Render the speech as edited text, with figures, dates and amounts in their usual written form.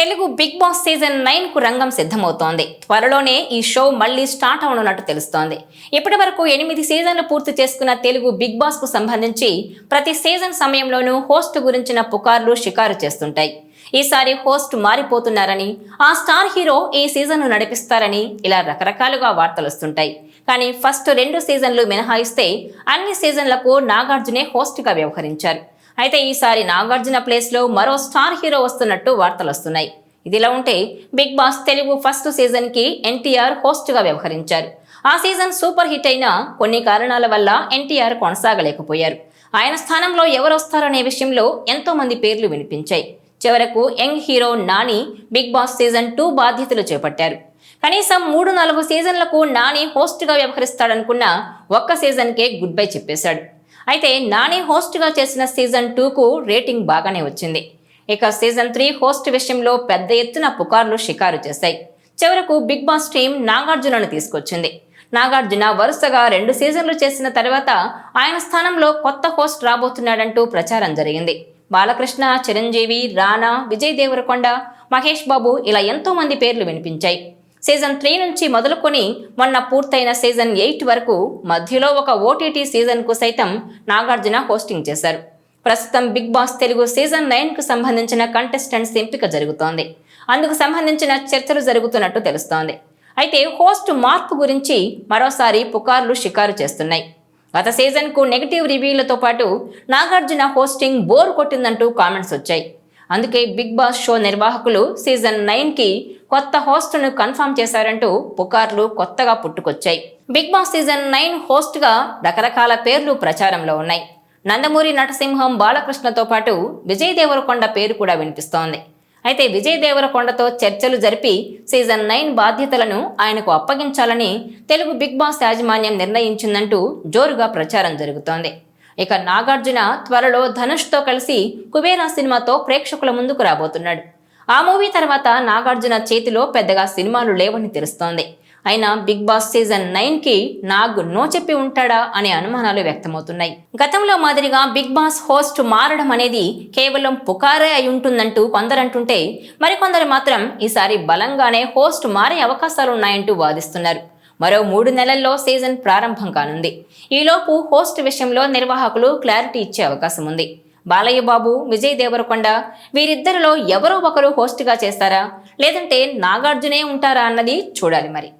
Telugu big Boss season 9 కు రంగం సిద్ధమవుతోంది. త్వరలోనే ఈ షో మళ్లీ స్టార్ట్ అవనున్నట్టు తెలుస్తోంది. ఇప్పటి వరకు 8 సీజన్లు పూర్తి చేసుకున్న తెలుగు బిగ్ బాస్ కు సంబంధించి ప్రతి సీజన్ సమయంలోనూ హోస్ట్ గురించిన పుకార్లు షికారు చేస్తుంటాయి. ఈసారి హోస్ట్ మారిపోతున్నారని, ఆ స్టార్ హీరో ఈ సీజన్ ను నడిపిస్తారని ఇలా రకరకాలుగా వార్తలు వస్తుంటాయి. కానీ ఫస్ట్ 2 సీజన్లు మినహాయిస్తే అన్ని సీజన్లకు నాగార్జునే హోస్ట్ గా వ్యవహరించారు. అయితే ఈసారి నాగార్జున ప్లేస్ లో మరో స్టార్ హీరో వస్తున్నట్టు వార్తలు వస్తున్నాయి. ఇదిలా ఉంటే Bigg Boss Telugu first season కి ఎన్టీఆర్ హోస్ట్ గా వ్యవహరించారు. ఆ సీజన్ సూపర్ హిట్ అయినా కొన్ని కారణాల వల్ల ఎన్టీఆర్ కొనసాగలేకపోయారు. ఆయన స్థానంలో ఎవరొస్తారనే విషయంలో ఎంతో మంది పేర్లు వినిపించాయి. చివరకు young hero Nani Bigg Boss season 2 బాధ్యతలు చేపట్టారు. కనీసం 3-4 సీజన్లకు నాని హోస్ట్ గా వ్యవహరిస్తాడనుకున్న ఒక్క సీజన్ కే గుడ్ బై చెప్పేశాడు. అయితే నాని హోస్ట్ గా చేసిన సీజన్ 2 కు రేటింగ్ బాగానే వచ్చింది. ఇక సీజన్ 3 హోస్ట్ విషయంలో పెద్ద ఎత్తున పుకార్లు షికారు చేశాయి. చివరకు బిగ్ బాస్ టీం నాగార్జునను తీసుకొచ్చింది. నాగార్జున వరుసగా 2 సీజన్లు చేసిన తర్వాత ఆయన స్థానంలో కొత్త హోస్ట్ రాబోతున్నాడంటూ ప్రచారం జరిగింది. బాలకృష్ణ, చిరంజీవి, రానా, విజయ్ దేవరకొండ, మహేష్ బాబు ఇలా ఎంతో మంది పేర్లు వినిపించాయి. సీజన్ 3 నుంచి మొదలుకొని మొన్న పూర్తయిన సీజన్ 8 వరకు మధ్యలో ఒక ఓటీటీ సీజన్ కు సైతం నాగార్జున హోస్టింగ్ చేశారు. ప్రస్తుతం బిగ్ బాస్ తెలుగు సీజన్ 9 కు సంబంధించిన కంటెస్టెంట్స్ ఎంపిక జరుగుతోంది. అందుకు సంబంధించిన చర్చలు జరుగుతున్నట్టు తెలుస్తోంది. అయితే హోస్ట్ మార్పు గురించి మరోసారి పుకార్లు షికారు చేస్తున్నాయి. గత సీజన్ కు నెగిటివ్ రివ్యూలతో పాటు నాగార్జున హోస్టింగ్ బోర్ కొట్టిందంటూ కామెంట్స్ వచ్చాయి. అందుకే బిగ్ బాస్ షో నిర్వాహకులు సీజన్ 9 కి కొత్త హోస్ట్ను కన్ఫర్మ్ చేశారంటూ పుకార్లు కొత్తగా పుట్టుకొచ్చాయి. బిగ్ బాస్ సీజన్ 9 హోస్ట్ గా రకరకాల పేర్లు ప్రచారంలో ఉన్నాయి. నందమూరి నటసింహం, బాలకృష్ణతో పాటు విజయ్ దేవరకొండ పేరు కూడా వినిపిస్తోంది. అయితే విజయ్ దేవరకొండతో చర్చలు జరిపి సీజన్ 9 బాధ్యతలను ఆయనకు అప్పగించాలని తెలుగు బిగ్ బాస్ యాజమాన్యం నిర్ణయించిందంటూ జోరుగా ప్రచారం జరుగుతోంది. ఇక నాగార్జున త్వరలో ధనుష్తో కలిసి కుబేరా సినిమాతో ప్రేక్షకుల ముందుకు రాబోతున్నాడు. ఆ మూవీ తర్వాత నాగార్జున చేతిలో పెద్దగా సినిమాలు లేవని తెలుస్తోంది. అయినా బిగ్ బాస్ సీజన్ 9 కి నాగ్ నో చెప్పి ఉంటాడా అనే అనుమానాలు వ్యక్తమవుతున్నాయి. గతంలో మాదిరిగా బిగ్ బాస్ హోస్ట్ మారడం అనేది కేవలం పుకారే అయి ఉంటుందంటూ కొందరంటుంటే, మరికొందరు మాత్రం ఈసారి బలంగానే హోస్ట్ మారే అవకాశాలున్నాయంటూ వాదిస్తున్నారు. మరో 3 నెలల్లో సీజన్ ప్రారంభం కానుంది. ఈలోపు హోస్ట్ విషయంలో నిర్వాహకులు క్లారిటీ ఇచ్చే అవకాశం ఉంది. బాలయ్య బాబు, విజయ్ దేవరకొండ వీరిద్దరిలో ఎవరో ఒకరు హోస్ట్గా చేస్తారా, లేదంటే నాగార్జునే ఉంటారా అన్నది చూడాలి మరి.